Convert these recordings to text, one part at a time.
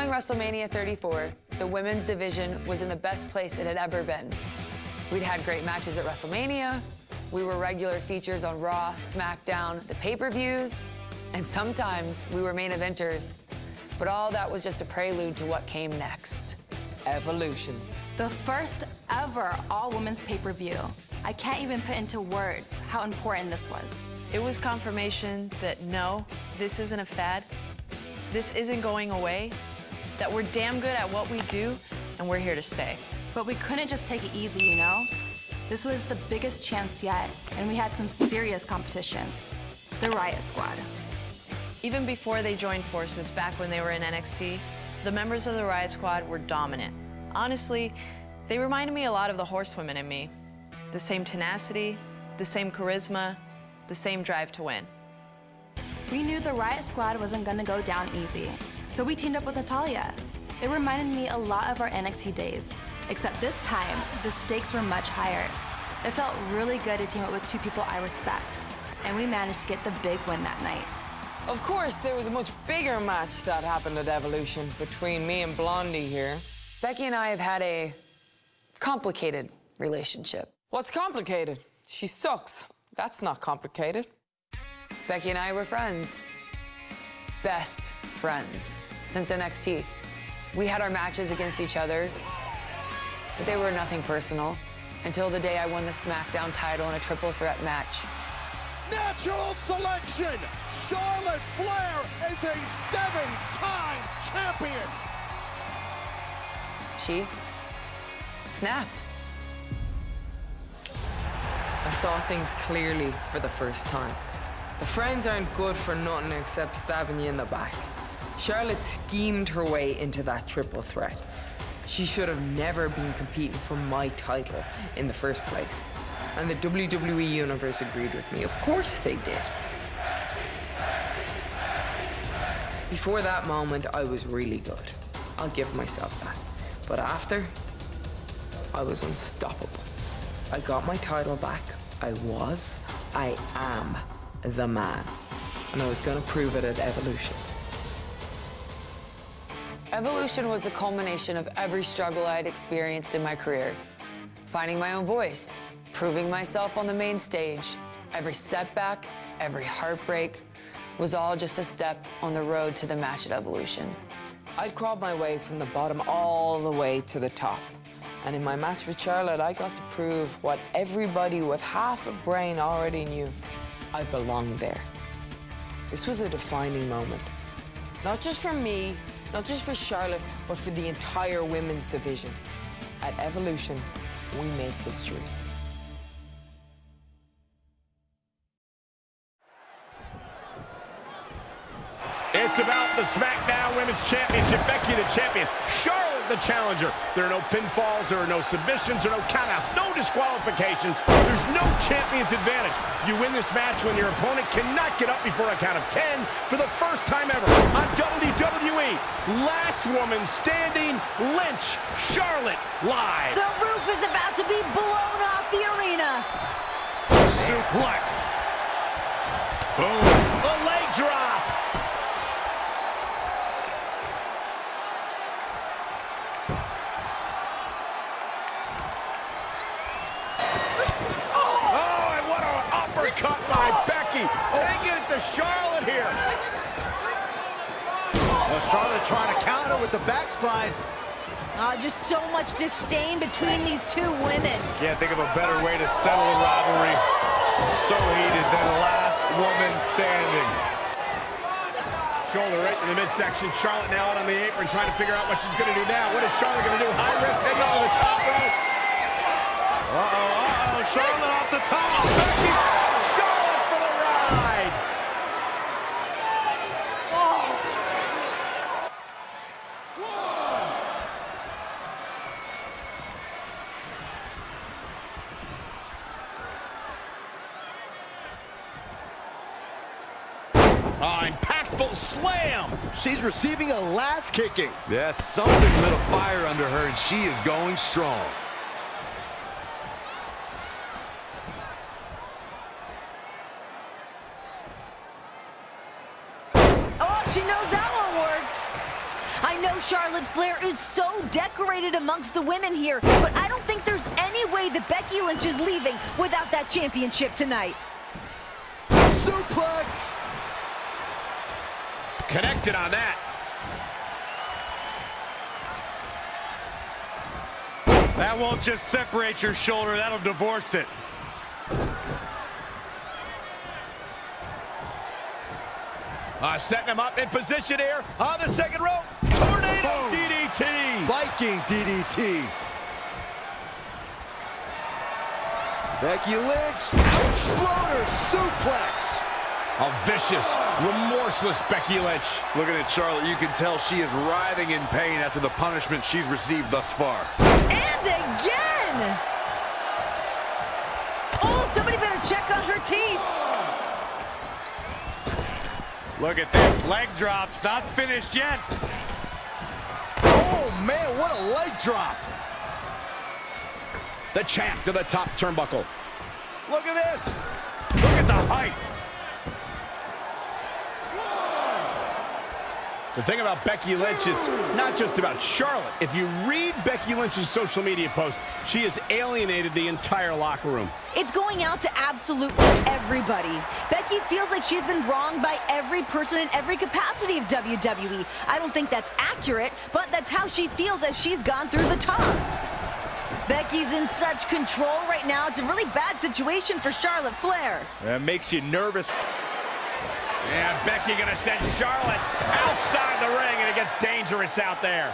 Following WrestleMania 34, the women's division was in the best place it had ever been. We'd had great matches at WrestleMania, we were regular features on Raw, SmackDown, the pay-per-views, and sometimes we were main eventers. But all that was just a prelude to what came next. Evolution. The first ever all-women's pay-per-view. I can't even put into words how important this was. It was confirmation that no, this isn't a fad, this isn't going away, that we're damn good at what we do, and we're here to stay. But we couldn't just take it easy, you know? This was the biggest chance yet, and we had some serious competition. The Riot Squad. Even before they joined forces back when they were in NXT, the members of the Riot Squad were dominant. Honestly, they reminded me a lot of the Horsewomen in me. The same tenacity, the same charisma, the same drive to win. We knew the Riot Squad wasn't gonna go down easy, so we teamed up with Natalya. It reminded me a lot of our NXT days, except this time, the stakes were much higher. It felt really good to team up with two people I respect, and we managed to get the big win that night. Of course, there was a much bigger match that happened at Evolution between me and Blondie here. Becky and I have had a complicated relationship. What's complicated? She sucks. That's not complicated. Becky and I were friends. Best friends since NXT. We had our matches against each other, but they were nothing personal until the day I won the SmackDown title in a triple threat match. Natural selection! Charlotte Flair is a 7-time champion! She snapped. I saw things clearly for the first time. The friends aren't good for nothing except stabbing you in the back. Charlotte schemed her way into that triple threat. She should have never been competing for my title in the first place. And the WWE Universe agreed with me. Of course they did. Before that moment, I was really good. I'll give myself that. But after, I was unstoppable. I got my title back. I am the man. And I was gonna prove it at Evolution. Evolution was the culmination of every struggle I had experienced in my career. Finding my own voice, proving myself on the main stage. Every setback, every heartbreak was all just a step on the road to the match at Evolution. I'd crawled my way from the bottom all the way to the top. And in my match with Charlotte, I got to prove what everybody with half a brain already knew. I belonged there. This was a defining moment. Not just for me, not just for Charlotte, but for the entire women's division. At Evolution, we made history. It's about the SmackDown Women's Championship. Becky the champion, Charlotte the challenger. There are no pinfalls, there are no submissions, there are no countouts, no disqualifications. There's no champion's advantage. You win this match when your opponent cannot get up before a count of 10 for the first time ever on WWE. Last woman standing, Lynch, Charlotte, live. The roof is about to be blown off the arena. Suplex. Boom. A leg drop. Cut by Becky. Taking it to Charlotte here. Well, Charlotte trying to counter with the backslide. Just so much disdain between these two women. Can't think of a better way to settle a rivalry. So heated than last woman standing. Shoulder right in the midsection. Charlotte now out on the apron trying to figure out what she's going to do now. What is Charlotte going to do? High risk heading on the top rope. Charlotte off the top. Becky. Impactful slam. She's receiving a last kicking. Yes, something lit a fire under her, and she is going strong. Oh, she knows that one works. I know Charlotte Flair is so decorated amongst the women here, but I don't think there's any way that Becky Lynch is leaving without that championship tonight. Suplex! Connected on that. That won't just separate your shoulder, that'll divorce it. Setting him up in position here on the second rope. Tornado DDT. Viking DDT. Becky Lynch, exploder suplex. A vicious, remorseless Becky Lynch. Looking at Charlotte, you can tell she is writhing in pain after the punishment she's received thus far. And again! Oh, somebody better check on her teeth. Look at this, leg drops, not finished yet. Oh man, what a leg drop. The champ to the top turnbuckle. Look at this. Look at the height. The thing about Becky Lynch, it's not just about Charlotte. If you read Becky Lynch's social media posts, she has alienated the entire locker room. It's going out to absolutely everybody. Becky feels like she's been wronged by every person in every capacity of WWE. I don't think that's accurate, but that's how she feels as she's gone through the top. Becky's in such control right now. It's a really bad situation for Charlotte Flair. That makes you nervous. And Becky gonna send Charlotte outside the ring, and it gets dangerous out there.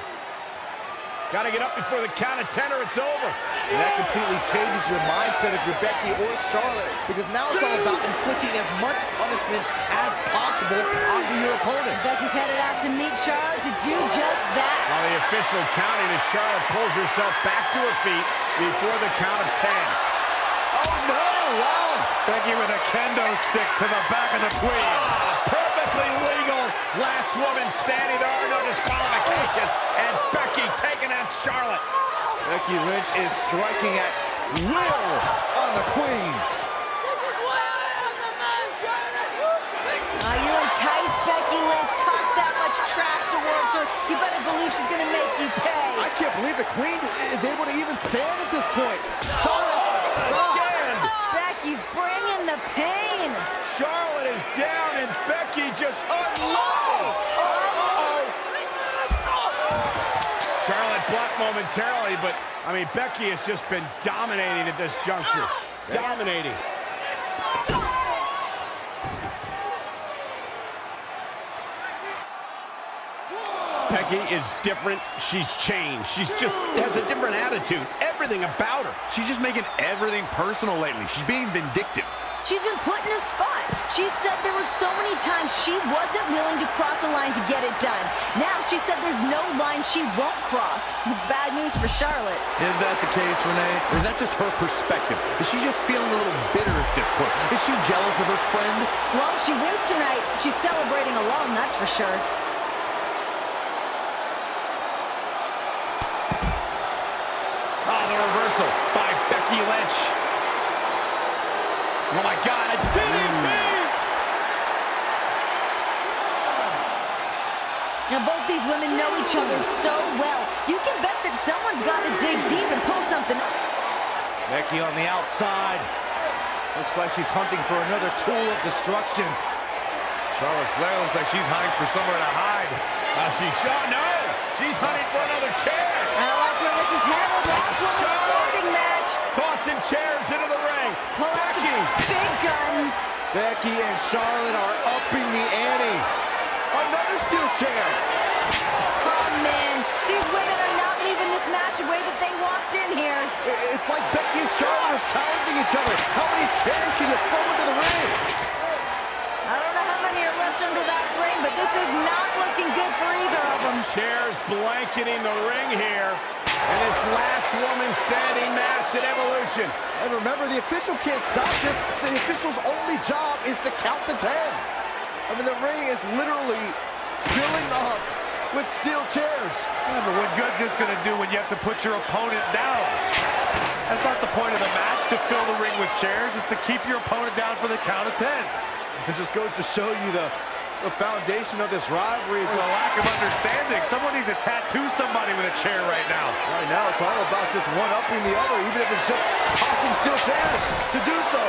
Gotta get up before the count of 10 or it's over. And that completely changes your mindset if you're Becky or Charlotte, because now it's all about inflicting as much punishment as possible onto your opponent. Becky's headed out to meet Charlotte to do just that. While the official counting as Charlotte pulls herself back to her feet before the count of 10. Oh no, wow. Becky with a kendo stick to the back of the queen. Perfectly legal. Last woman standing. There are no disqualifications. And Becky taking out Charlotte. Becky Lynch is striking at will on the queen. You entice Becky Lynch, talk that much trash towards her. You better believe she's going to make you pay. I can't believe the queen is able to even stand at this point. Charlotte, Again. Becky's bringing the pain. Charlotte is down and Becky just unloaded. Charlotte blocked momentarily, but I mean, Becky has just been dominating at this juncture. Dominating. Becky is different. She's changed. She's just has a different attitude. Everything about her. She's just making everything personal lately. She's being vindictive. She's been put in a spot. She said there were so many times she wasn't willing to cross a line to get it done. Now she said there's no line she won't cross. It's bad news for Charlotte. Is that the case, Renee? Or is that just her perspective? Is she just feeling a little bitter at this point? Is she jealous of her friend? Well, if she wins tonight, she's celebrating alone, that's for sure. Oh, the reversal by Becky Lynch. Oh my God, a DDT! Now both these women know each other so well. You can bet that someone's got to dig deep and pull something. Becky on the outside. Looks like she's hunting for another tool of destruction. Charlotte Flair looks like she's hunting for somewhere to hide. No! She's hunting for another chair! I like where this is headed. Last women's fighting match. Tossing chairs into the ring. Pull out the big guns. Becky and Charlotte are upping the ante. Another steel chair. Oh, man. These women are not leaving this match the way that they walked in here. It's like Becky and Charlotte are challenging each other. How many chairs can you throw into the ring? I don't know how many are left under that ring, but this is not looking good for either of them. Chairs blanketing the ring here. And this last woman standing match at Evolution. And remember, the official can't stop this. The official's only job is to count to 10. I mean, the ring is literally filling up with steel chairs. Yeah, but what good's this going to do when you have to put your opponent down? That's not the point of the match, to fill the ring with chairs. It's to keep your opponent down for the count of 10. It just goes to show you the the foundation of this rivalry is There's a lack of understanding. Someone needs to tattoo somebody with a chair right now. right now. It's all about just one-upping the other, even if it's just tossing steel chairs to do so.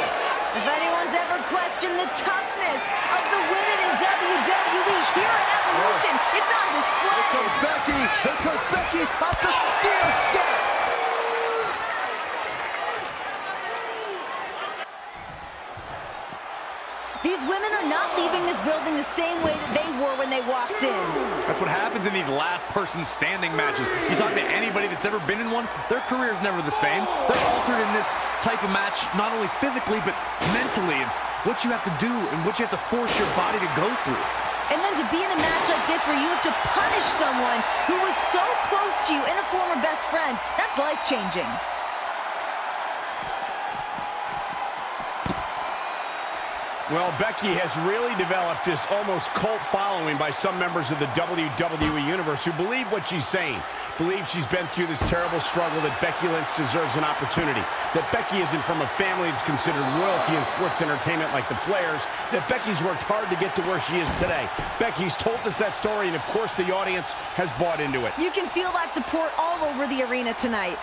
If anyone's ever questioned the toughness of the women in WWE here at Evolution, it's on display. Here comes Becky. Here comes Becky up the steel steps. These women are not leaving this building the same way that they were when they walked in. That's what happens in these last person standing matches. You talk to anybody that's ever been in one, their career's never the same. They're altered in this type of match, not only physically, but mentally, and what you have to do and what you have to force your body to go through. And then to be in a match like this where you have to punish someone who was so close to you and a former best friend, that's life-changing. Well, Becky has really developed this almost cult following by some members of the WWE Universe who believe what she's saying, believe she's been through this terrible struggle, that Becky Lynch deserves an opportunity, that Becky isn't from a family that's considered royalty in sports entertainment like the Flairs, that Becky's worked hard to get to where she is today. Becky's told us that story, and of course the audience has bought into it. You can feel that support all over the arena tonight.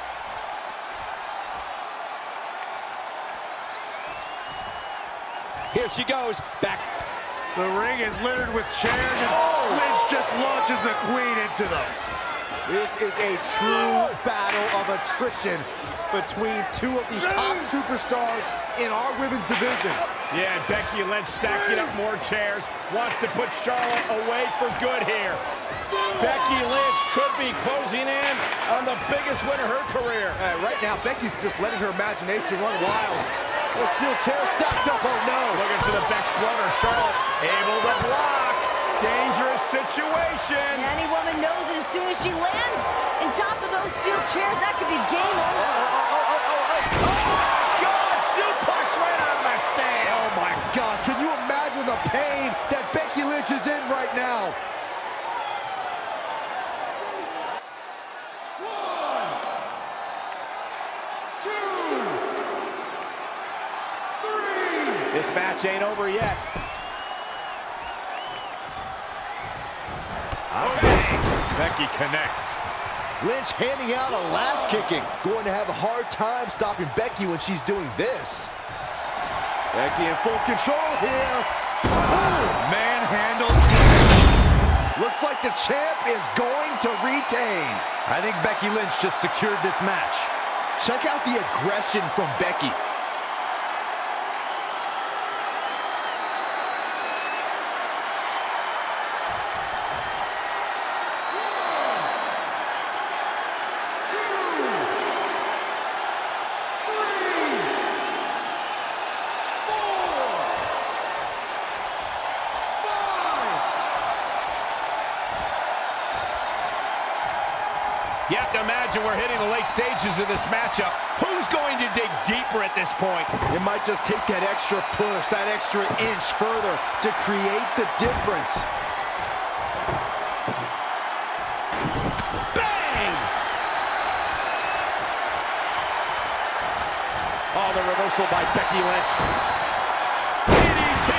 Here she goes, back. The ring is littered with chairs, and Lynch just launches the queen into them. This is a true battle of attrition between two of the top superstars in our women's division. Yeah, and Becky Lynch stacking up more chairs, wants to put Charlotte away for good here. Becky Lynch could be closing in on the biggest win of her career. Right now, Becky's just letting her imagination run wild. The steel chair stacked up, oh no. Looking for the Exploder. Charlotte able to block. Dangerous situation. Any woman knows that as soon as she lands on top of those steel chairs, that could be game over. God, suplex right out of the stand. Oh my gosh, can you imagine the pain that Becky Lynch is in right now? This match ain't over yet. Okay. Becky connects. Lynch handing out a last kicking. Going to have a hard time stopping Becky when she's doing this. Becky in full control here. Manhandled. Looks like the champ is going to retain. I think Becky Lynch just secured this match. Check out the aggression from Becky. You have to imagine we're hitting the late stages of this matchup. Who's going to dig deeper at this point? It might just take that extra push, that extra inch further to create the difference. Bang! Oh, the reversal by Becky Lynch. DDT!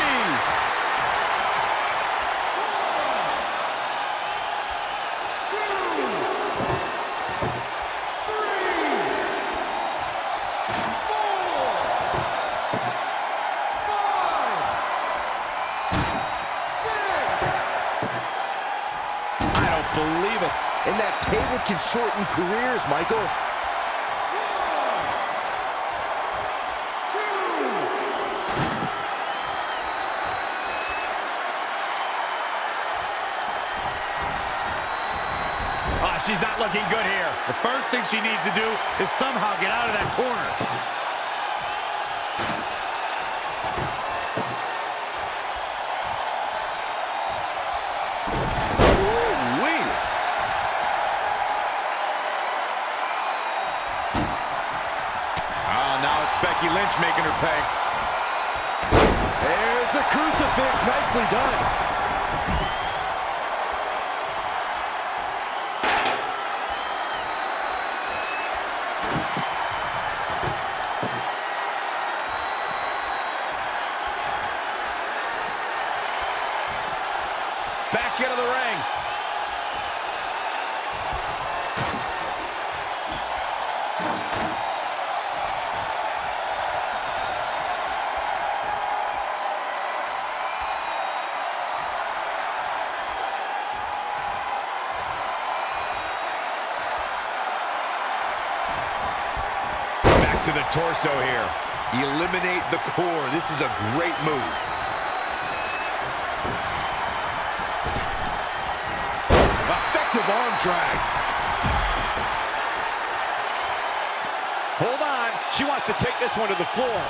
Believe it. And that table can shorten careers, Michael. Oh, she's not looking good here. The first thing she needs to do is somehow get out of that corner. Becky Lynch making her pay. There's the crucifix, nicely done. back into the ring. To the torso here. Eliminate the core. This is a great move. Effective arm drag. Hold on. She wants to take this one to the floor.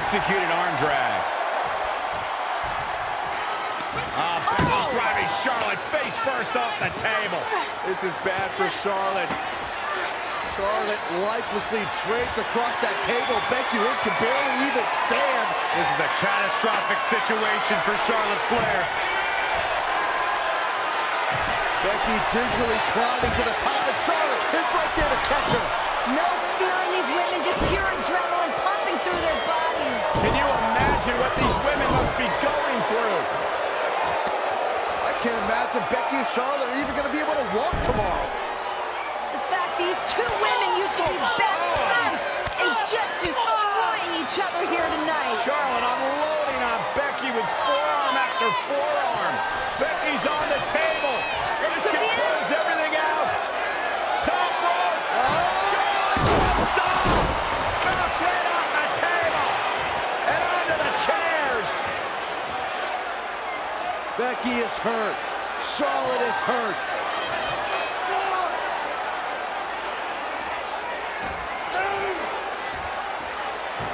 Executed arm drag. Becky driving Charlotte face first off the table. This is bad for Charlotte. Charlotte lifelessly draped across that table. Becky Lynch can barely even stand. This is a catastrophic situation for Charlotte Flair. Becky gingerly climbing to the top, and Charlotte is right there to catch her. No fear in these women, just pure adrenaline pumping through their bodies. Can you imagine what these women must be going through? I can't imagine Becky and Charlotte are even going to be able to walk tomorrow. The fact these two women used to be best friends and just destroying each other here tonight. Charlotte unloading on Becky with forearm after forearm. Becky's on the table. This can close everything out. Top rope. Salt. Bounce right off the table. And onto the chairs. Becky is hurt. Charlotte is hurt.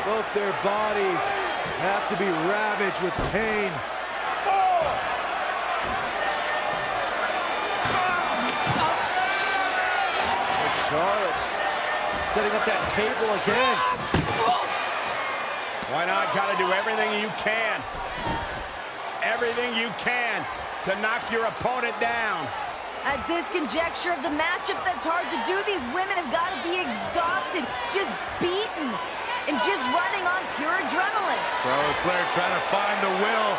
Both their bodies have to be ravaged with pain. Charlotte's setting up that table again. Why not? Gotta do everything you can. Everything you can to knock your opponent down. At this conjecture of the matchup, that's hard to do. These women have got to be exhausted, just beaten, and just running on pure adrenaline. Charlotte Flair trying to find the will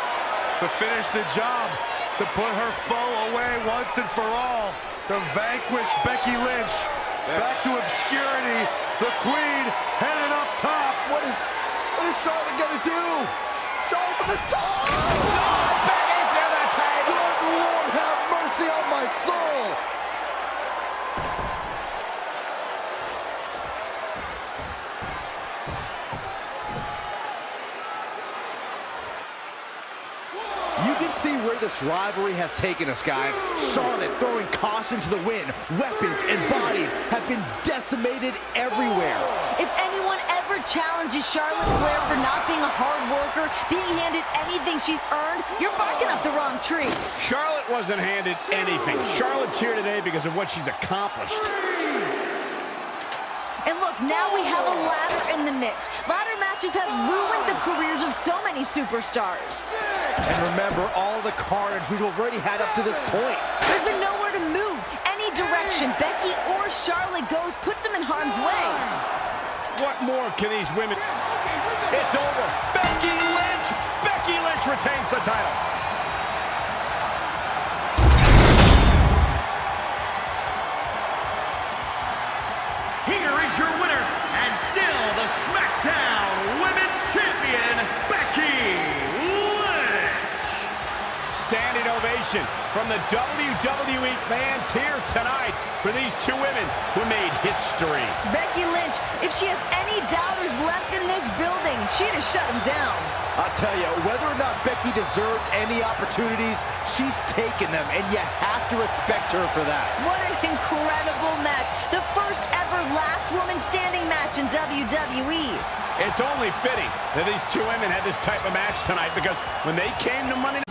to finish the job, to put her foe away once and for all, to vanquish Becky Lynch. Back to obscurity, the Queen headed up top. What is Charlotte gonna do? Charlotte from the top! Becky to the table! Good Lord, have mercy on my soul! You can see where this rivalry has taken us, guys. Charlotte throwing caution to the wind. Weapons and bodies have been decimated everywhere. If anyone ever challenges Charlotte Flair for not being a hard worker, being handed anything she's earned, you're barking up the wrong tree. Charlotte wasn't handed anything. Charlotte's here today because of what she's accomplished. And look, now we have a ladder in the mix. Ladder matches have ruined the careers of so many superstars. And remember all the carnage we've already had up to this point. There's been nowhere to move. Any direction Becky or Charlotte goes puts them in harm's way. What more can these women... It's over. Becky Lynch! Becky Lynch retains the title. Here is your winner, and still the SmackDown Women's Champion, Becky Lynch. Standing ovation from the WWE fans here tonight for these two women who made history. Becky Lynch, if she has any doubters left in this building, she'd have shut them down. I'll tell you, whether or not Becky deserved any opportunities, she's taken them, and you have to respect her for that. What an incredible match. The first ever last woman standing match in WWE. It's only fitting that these two women had this type of match tonight, because when they came to Monday Night